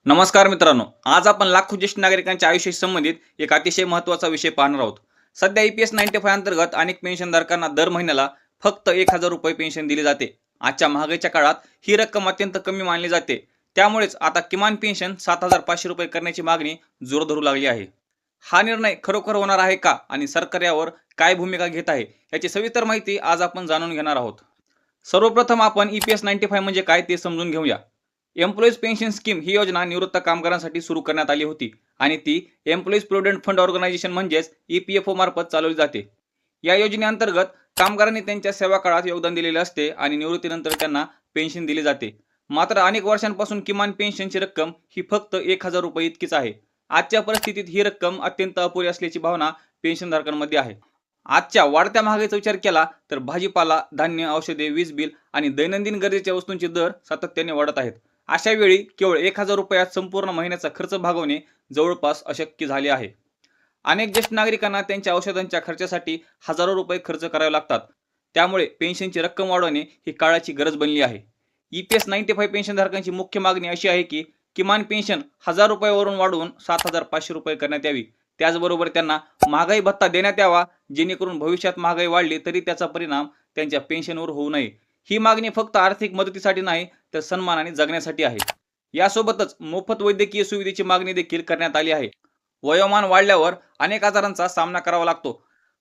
नमस्कार मित्रांनो, आज आपण लाखो ज्येष्ठ नागरिकांच्या आयुष्याशी संबंधित एक अतिशय महत्त्वाचा विषय पाहणार आहोत. सध्या EPS 95 अंतर्गत अनेक पेन्शनधारकांना दर महिन्याला फक्त 1,000 रुपये पेन्शन दिली जाते. आजच्या महागाईच्या काळात ही रक्कम अत्यंत कमी मानली जाते. त्यामुळेच आता किमान पेन्शन 7,500 रुपये करण्याची मागणी जोर धरू लागली आहे. हा निर्णय खरोखर होणार आहे का आणि सरकार यावर काय भूमिका घेत आहे याची सविस्तर माहिती आज आपण जाणून घेणार आहोत. सर्वप्रथम आपण EPS 95 म्हणजे काय ते समजून घेऊया. एम्प्लॉईज पेन्शन स्कीम ही योजना निवृत्त कामगारांसाठी सुरू करण्यात आली होती आणि ती एम्प्लॉईज प्रोव्हिडंट फंड ऑर्गनायझेशन म्हणजेच EPFO मार्फत चालवली जाते. या योजनेअंतर्गत कामगारांनी त्यांच्या सेवा काळात योगदान दिलेले असते आणि निवृत्तीनंतर त्यांना पेन्शन दिली जाते. मात्र अनेक वर्षांपासून किमान पेन्शनची रक्कम ही फक्त 1,000 रुपये इतकीच आहे. आजच्या परिस्थितीत ही रक्कम अत्यंत अपुरी असल्याची भावना पेन्शनधारकांमध्ये आहे. आजच्या वाढत्या महागाईचा विचार केला तर भाजीपाला, धान्य, औषधे, वीज बिल आणि दैनंदिन गरजेच्या वस्तूंचे दर सातत्याने वाढत आहेत. अशा वेळी केवळ 1,000 रुपयात संपूर्ण महिन्याचा खर्च भागवणे जवळपास अशक्य झाले आहे. अनेक ज्येष्ठ नागरिकांना त्यांच्या औषधांच्या खर्चासाठी हजारो रुपये खर्च करावे लागतात. त्यामुळे पेन्शनची रक्कम वाढवणे ही काळाची गरज बनली आहे. EPS 95 पेन्शनधारकांची मुख्य मागणी अशी आहे की किमान पेन्शन 1,000 रुपयावरून वाढवून 7,500 रुपये करण्यात यावी. त्याचबरोबर त्यांना महागाई भत्ता देण्यात यावा, जेणेकरून भविष्यात महागाई वाढली तरी त्याचा परिणाम त्यांच्या पेन्शनवर होऊ नये. ही मागणी फक्त आर्थिक मदतीसाठी नाही तर सन्मानाने जगण्यासाठी आहे. यासोबतच मोफत वैद्यकीय सुविधेची मागणी देखील करण्यात आली आहे. वयोमान वाढल्यावर अनेक आजारांचा सामना करावा लागतो.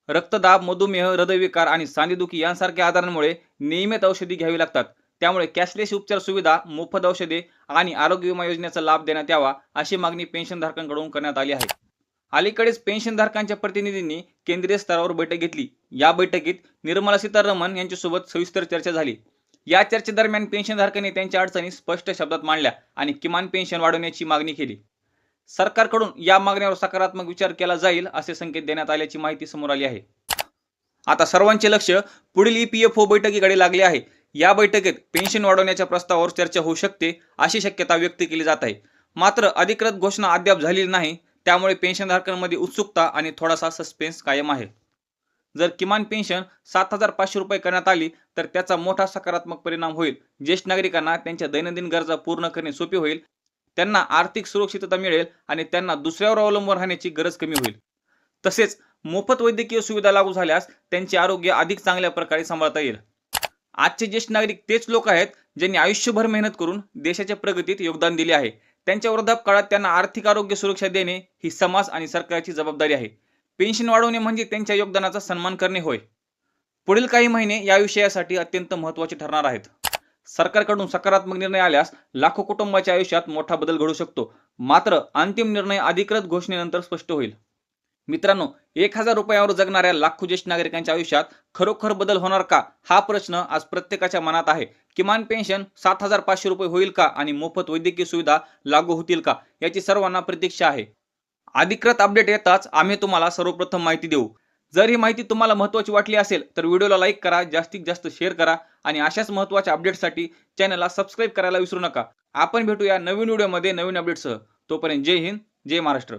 रक्तदाब, मधुमेह, हृदयविकार आणि सांधेदुखी यांसारख्या आजारांमुळे नियमित औषधी घ्यावी लागतात. त्यामुळे कॅशलेस उपचार सुविधा, मोफत औषधे आणि आरोग्य विमा योजनेचा लाभ देण्यात यावा अशी मागणी पेन्शनधारकांकडून करण्यात आली आहे. अलीकडेच पेन्शनधारकांच्या प्रतिनिधींनी केंद्रीय स्तरावर बैठक घेतली. या बैठकीत निर्मला सीतारामन यांच्यासोबत सविस्तर चर्चा झाली. या चर्चेदरम्यान पेन्शनधारकांनी त्यांच्या अडचणी स्पष्ट शब्दात मांडल्या आणि किमान पेन्शन वाढवण्याची मागणी केली. सरकारकडून या मागण्यावर सकारात्मक विचार केला जाईल असे संकेत देण्यात आल्याची माहिती समोर आली आहे. आता सर्वांचे लक्ष पुढील EPFO बैठकीकडे लागले आहे. या बैठकीत पेन्शन वाढवण्याच्या प्रस्तावावर चर्चा होऊ शकते अशी शक्यता व्यक्त केली जात आहे. मात्र अधिकृत घोषणा अद्याप झालेली नाही. त्यामुळे पेन्शनधारकांमध्ये उत्सुकता आणि थोडासा सस्पेन्स कायम आहे. जर किमान पेन्शन 7,500 रुपये करण्यात आली तर त्याचा मोठा सकारात्मक परिणाम होईल. ज्येष्ठ नागरिकांना त्यांच्या दैनंदिन गरजा पूर्ण करणे सोपे होईल. त्यांना आर्थिक सुरक्षितता मिळेल आणि त्यांना दुसऱ्यावर अवलंबून राहण्याची गरज कमी होईल. तसेच मोफत वैद्यकीय सुविधा लागू झाल्यास त्यांचे आरोग्य अधिक चांगल्या प्रकारे सांभाळता येईल. आजचे ज्येष्ठ नागरिक तेच लोक आहेत ज्यांनी आयुष्यभर मेहनत करून देशाच्या प्रगतीत योगदान दिले आहे. त्यांच्या वृद्धापकाळात त्यांना आर्थिक आरोग्य सुरक्षा देणे ही समाज आणि सरकारची जबाबदारी आहे. पेन्शन वाढवणे म्हणजे त्यांच्या योगदानाचा सन्मान करणे होय. पुढील काही महिने या विषयासाठी अत्यंत महत्त्वाचे ठरणार आहेत. सरकारकडून सकारात्मक निर्णय आल्यास लाखो कुटुंबाच्या आयुष्यात मोठा बदल घडू शकतो. मात्र अंतिम निर्णय अधिकृत घोषणेनंतर स्पष्ट होईल. मित्रांनो, 1,000 रुपयावर जगणाऱ्या लाखो ज्येष्ठ नागरिकांच्या आयुष्यात खरोखर बदल होणार का हा प्रश्न आज प्रत्येकाच्या मनात आहे. किमान पेन्शन 7,500 रुपये होईल का आणि मोफत वैद्यकीय सुविधा लागू होतील का याची सर्वांना प्रतीक्षा आहे. अधिकृत अपडेट येताच आम्ही तुम्हाला सर्वप्रथम माहिती देऊ. जर ही माहिती तुम्हाला महत्त्वाची वाटली असेल तर व्हिडिओला लाईक करा, जास्तीत जास्त शेअर करा आणि अशाच महत्त्वाच्या अपडेटसाठी चॅनलला सबस्क्राईब करायला विसरू नका. आपण भेटूया नवीन व्हिडिओमध्ये नवीन अपडेटसह. तोपर्यंत जय हिंद, जय महाराष्ट्र.